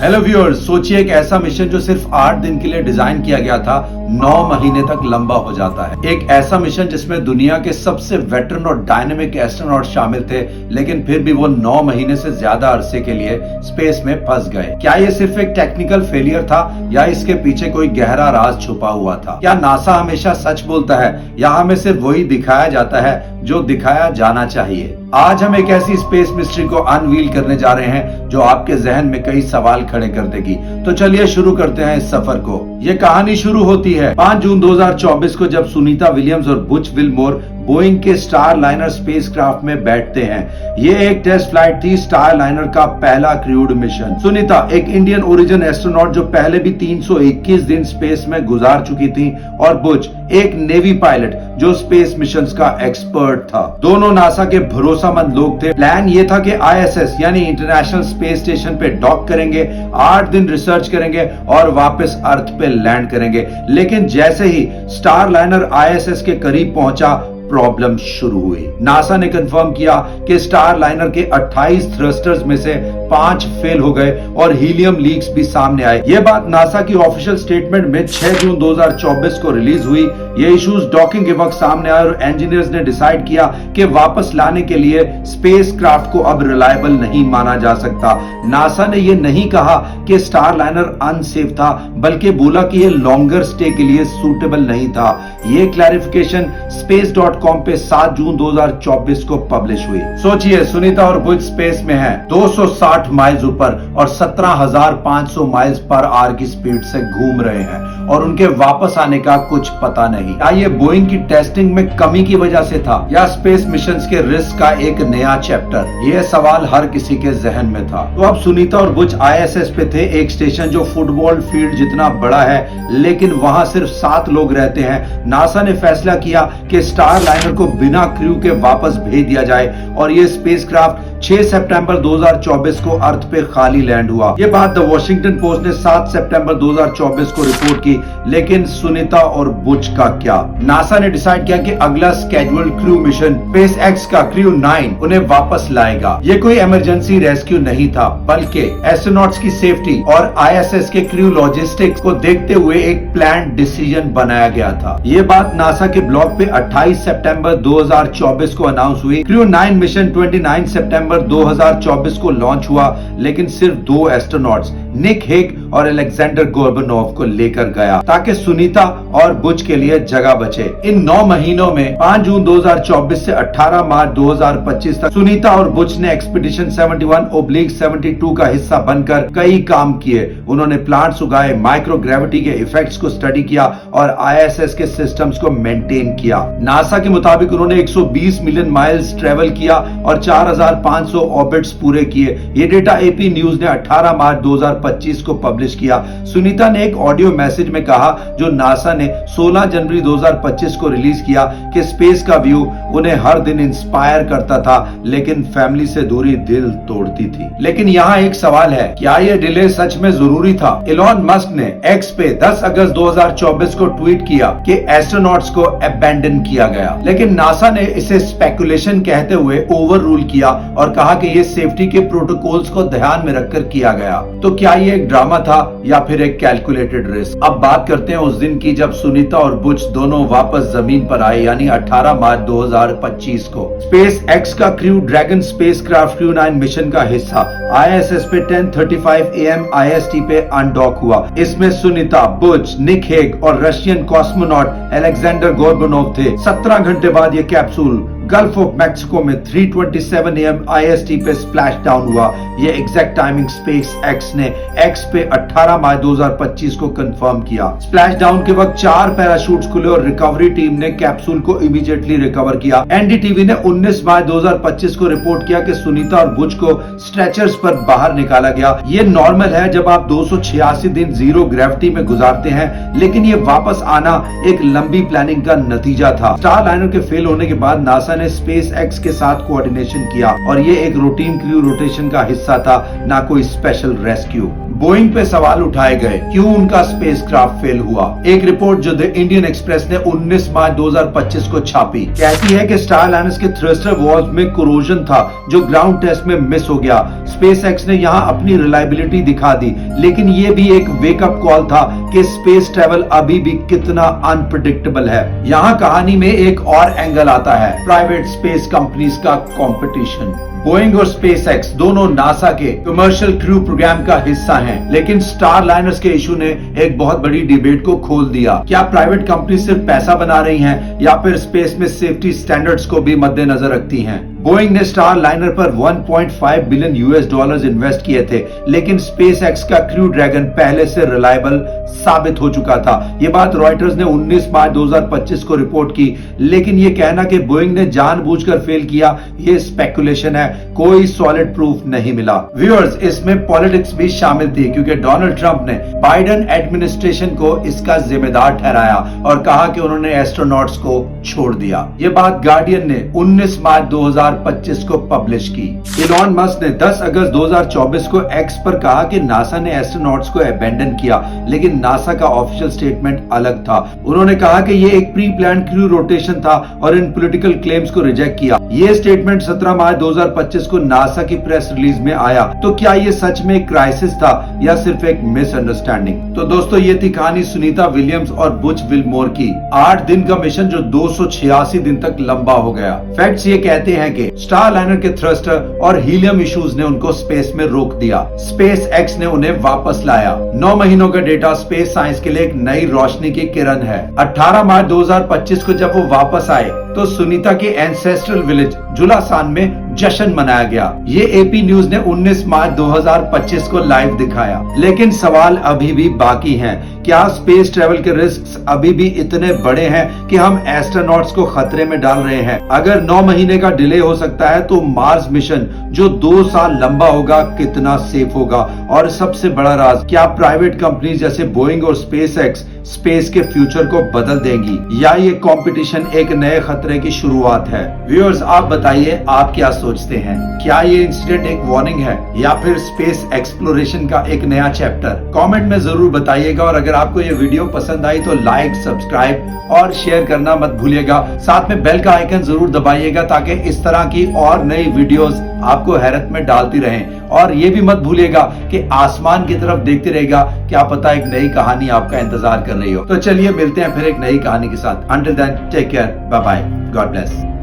Hello viewers, सोचिए एक ऐसा मिशन जो सिर्फ 8 दिन के लिए डिजाइन किया गया था 9 महीने तक लंबा हो जाता है। एक ऐसा मिशन जिसमें दुनिया के सबसे वेटरन और डायनेमिक एस्ट्रोनॉट शामिल थे, लेकिन फिर भी वो 9 महीने से ज्यादा अरसे के लिए स्पेस में फंस गए। क्या ये सिर्फ एक टेक्निकल फेलियर था या इसके पीछे कोई गहरा राज छुपा हुआ था? क्या नासा हमेशा सच बोलता है या हमें सिर्फ वही दिखाया जाता है जो दिखाया जाना चाहिए? आज हम एक ऐसी स्पेस मिस्ट्री को अनवील करने जा रहे हैं जो आपके जहन में कई सवाल खड़े कर देगी। तो चलिए शुरू करते हैं इस सफर को। ये कहानी शुरू होती है 5 जून 2024 को, जब सुनीता विलियम्स और बुच विलमोर बोइंग के स्टार लाइनर स्पेसक्राफ्ट में बैठते हैं। ये एक टेस्ट फ्लाइट थी, स्टार लाइनर का पहला क्रूड मिशन। सुनीता एक इंडियन ओरिजिन एस्ट्रोनॉट जो पहले भी 321 दिन स्पेस में गुजार चुकी थी, और बुच एक नेवी पायलट जो स्पेस मिशंस का एक्सपर्ट था। दोनों नासा के भरोसामंद लोग थे। प्लान ये था कि ISS यानी इंटरनेशनल स्पेस स्टेशन पे डॉक करेंगे, 8 दिन रिसर्च करेंगे और वापस अर्थ पे लैंड करेंगे। लेकिन जैसे ही स्टार लाइनर ISS के करीब पहुंचा, प्रॉब्लम शुरू हुई। नासा ने कंफर्म किया कि स्टार लाइनर के 28 थ्रस्टर्स में से 5 फेल हो गए और हीलियम लीक्स भी सामने आए। यह बात नासा की ऑफिशियल स्टेटमेंट में 6 जून 2024 को रिलीज हुई। ये इश्यूज डॉकिंग के वक्त सामने आए और इंजीनियर्स ने डिसाइड किया कि वापस लाने के लिए स्पेसक्राफ्ट को अब रिलायबल नहीं माना जा सकता। नासा ने यह नहीं कहा कि स्टार लाइनर अनसेफ था, बल्कि बोला कि यह लॉन्गर स्टे के लिए सूटेबल नहीं था। यह क्लैरिफिकेशन space.com पे 7 जून 2024 को पब्लिश हुई। सोचिए, सुनीता और बुच स्पेस में हैं, 260 माइल्स ऊपर और 17,500 माइल्स पर आवर की स्पीड से घूम रहे हैं और उनके वापस आने का कुछ पता नहीं। क्या ये बोइंग की टेस्टिंग में कमी की वजह से था या स्पेस मिशंस के रिस्क का एक नया चैप्टर? ये सवाल हर किसी के जहन में था। तो अब सुनीता और बुच ISS पे थे, एक स्टेशन जो फुटबॉल फील्ड जितना बड़ा है, लेकिन वहां सिर्फ 7 लोग रहते हैं। नासा ने फैसला किया कि स्टार लाइनर को बिना क्रू के वापस भेज दिया जाए और ये स्पेसक्राफ्ट 6 सितंबर 2024 को अर्थ पे खाली लैंड हुआ। ये बात द वॉशिंगटन पोस्ट ने 7 सितंबर 2024 को रिपोर्ट की। लेकिन सुनीता और बुच का क्या? नासा ने डिसाइड किया कि अगला स्केड्यूल्ड क्रू मिशन SpaceX का क्रू 9 उन्हें वापस लाएगा। ये कोई इमरजेंसी रेस्क्यू नहीं था, बल्कि एस्ट्रोनॉट्स की सेफ्टी और ISS के क्रू लॉजिस्टिक्स को देखते हुए एक प्लान डिसीजन बनाया गया था। ये बात नासा के ब्लॉग पे 28 सितंबर 2024 को अनाउंस हुई। क्रू 9 मिशन 29 सितंबर 2024 को लॉन्च हुआ, लेकिन सिर्फ 2 एस्ट्रोनॉट्स निक हेग और अलेक्जेंडर गोर्बनोव को लेकर गया ताकि सुनीता और बुच के लिए जगह बचे। इन 9 महीनों में 5 जून 2024 से 18 मार्च 2025 तक सुनीता और बुच ने एक्सपीडिशन 71/72 का हिस्सा बनकर कई काम किए। उन्होंने प्लांट्स उगाए, माइक्रोग्रेविटी के इफेक्ट्स को स्टडी किया और ISS के सिस्टम्स को मेंटेन किया। नासा के मुताबिक उन्होंने 120 मिलियन माइल्स ट्रेवल किया और 4,500 ऑर्बिट्स पूरे किए। ये डेटा AP न्यूज ने 18 मार्च 2025 को पब्लिश किया। सुनीता ने एक ऑडियो मैसेज में कहा, जो नासा ने 16 जनवरी 2025 को रिलीज किया, कि स्पेस का व्यू उन्हें हर दिन इंस्पायर करता था, लेकिन फैमिली से दूरी दिल तोड़ती थी। लेकिन यहाँ एक सवाल है, क्या ये डिले सच में जरूरी था? एलॉन मस्क ने X पे 10 अगस्त 2024 को ट्वीट किया कि एस्ट्रोनॉट्स को अबैंडन किया गया, लेकिन नासा ने इसे स्पेकुलेशन कहते हुए ओवर रूल किया और कहा कि ये सेफ्टी के प्रोटोकॉल्स को ध्यान में रखकर किया गया। तो क्या ये एक ड्रामा था या फिर एक कैलकुलेटेड रिस्क? अब बात करते हैं उस दिन की जब सुनीता और बुच दोनों वापस जमीन पर आए, यानी 18 मार्च 2025 को। SpaceX का crew dragon spacecraft crew 9 mission का हिस्सा ISS पे 10:35 AM IST पे अनडॉक हुआ। इसमें सुनीता, बुच, निक हेग और रशियन कॉस्मोनॉट अलेक्जेंडर गोर्बनोव थे। 17 घंटे बाद ये कैप्सूल गल्फ ऑफ मैक्सिको में 3:27 AM IST पे स्प्लैश डाउन हुआ। ये एग्जैक्ट टाइमिंग SpaceX ने X पे 18 मार्च 2025 को कंफर्म किया। स्प्लैश डाउन के वक्त 4 पैराशूट्स खुले और रिकवरी टीम ने कैप्सूल को इमीडिएटली रिकवर किया। NDTV ने 19 मार्च 2025 को रिपोर्ट किया कि सुनीता और बुच को स्ट्रेचर्स पर बाहर निकाला गया। ये नॉर्मल है जब आप 286 दिन जीरो ग्रेविटी में गुजारते हैं, लेकिन ये वापस आना एक लंबी प्लानिंग का नतीजा था। स्टार लाइनर के फेल होने के बाद नासा नासा ने स्पेस एक्स के साथ कोऑर्डिनेशन किया और ये एक रूटीन क्रू रोटेशन का हिस्सा था, ना कोई स्पेशल रेस्क्यू। बोइंग पे सवाल उठाए गए क्यों उनका स्पेसक्राफ्ट फेल हुआ। एक रिपोर्ट जो द इंडियन एक्सप्रेस ने 19 मार्च 2025 को छापी कहती है कि स्टारलाइनर के थ्रस्टर वॉल्व में कोरोजन था जो ग्राउंड टेस्ट में मिस हो गया। स्पेस एक्स ने यहाँ अपनी रिलायबिलिटी दिखा दी, लेकिन ये भी एक वेकअप कॉल था कि स्पेस ट्रेवल अभी भी कितना अनप्रेडिक्टेबल है। यहाँ कहानी में एक और एंगल आता है, प्राइवेट स्पेस कंपनीज का कंपटीशन। बोइंग और स्पेस एक्स दोनों नासा के कमर्शियल क्रू प्रोग्राम का हिस्सा हैं, लेकिन स्टारलाइनर्स के इशू ने एक बहुत बड़ी डिबेट को खोल दिया। क्या प्राइवेट कंपनी सिर्फ पैसा बना रही हैं या फिर स्पेस में सेफ्टी स्टैंडर्ड्स को भी मद्देनजर रखती हैं? बोइंग ने स्टारलाइनर पर 1.5 बिलियन US डॉलर्स इन्वेस्ट किए थे, लेकिन स्पेस एक्स का क्रू ड्रैगन पहले से रिलायबल साबित हो चुका था। ये बात रॉयटर्स ने 19 मार्च 2025 को रिपोर्ट की, लेकिन ये कहना कि बोइंग ने जानबूझकर फेल किया, ये स्पेकुलेशन है, कोई सॉलिड प्रूफ नहीं मिला। व्यूअर्स, इसमें पॉलिटिक्स भी शामिल थी क्योंकि डोनाल्ड ट्रंप ने बाइडेन एडमिनिस्ट्रेशन को इसका जिम्मेदार ठहराया और कहा कि उन्होंने एस्ट्रोनॉट्स को छोड़ दिया। ये बात गार्डियन ने 19 मार्च 2025 को पब्लिश की। इलॉन मस्क ने 10 अगस्त 2024 को एक्स पर कहा कि नासा ने एस्ट्रोनॉट्स को अबेंडन किया, लेकिन नासा का ऑफिशियल स्टेटमेंट अलग था। उन्होंने कहा कि ये एक प्री प्लान क्रू रोटेशन था और इन पॉलिटिकल क्लेम्स को रिजेक्ट किया। ये स्टेटमेंट 17 मार्च 2025 को नासा की प्रेस रिलीज में आया। तो क्या ये सच में क्राइसिस था या सिर्फ एक मिसअंडरस्टैंडिंग? तो दोस्तों, ये थी कहानी सुनीता विलियम्स और बुच विलमोर की। 8 दिन का मिशन जो 286 दिन तक लंबा हो गया। फैक्ट्स ये कहते हैं कि स्टारलाइनर के थ्रस्टर और हीलियम इश्यूज ने उनको स्पेस में रोक दिया। स्पेस एक्स ने उन्हें वापस लाया। 9 महीनों का डेटा स्पेस साइंस के लिए एक नई रोशनी की किरण है। 18 मार्च 2025 को जब वो वापस आए तो सुनीता के एंसेस्ट्रल विलेज जुलासान में जश्न मनाया गया। ये एपी न्यूज ने 19 मार्च 2025 को लाइव दिखाया। लेकिन सवाल अभी भी बाकी हैं। क्या स्पेस ट्रेवल के रिस्क अभी भी इतने बड़े हैं कि हम एस्ट्रोनॉट्स को खतरे में डाल रहे हैं? अगर 9 महीने का डिले हो सकता है तो मार्स मिशन जो 2 साल लंबा होगा कितना सेफ होगा? और सबसे बड़ा राज, क्या प्राइवेट कंपनी जैसे बोइंग और स्पेस एक्स स्पेस के फ्यूचर को बदल देंगी या ये कंपटीशन एक नए खतरे की शुरुआत है? व्यूअर्स, आप बताइए, आप क्या सोचते हैं? क्या ये इंसिडेंट एक वार्निंग है या फिर स्पेस एक्सप्लोरेशन का एक नया चैप्टर? कमेंट में जरूर बताइएगा और अगर आपको ये वीडियो पसंद आई तो लाइक, सब्सक्राइब और शेयर करना मत भूलिएगा। साथ में बेल का आइकन जरूर दबाइएगा ताकि इस तरह की और नई वीडियोस आपको हैरत में डालती रहें। और ये भी मत भूलिएगा कि आसमान की तरफ देखते रहेगा, क्या पता एक नई कहानी आपका इंतजार कर रही हो। तो चलिए मिलते हैं फिर एक नई कहानी के साथ। Until then take care, bye bye, God bless.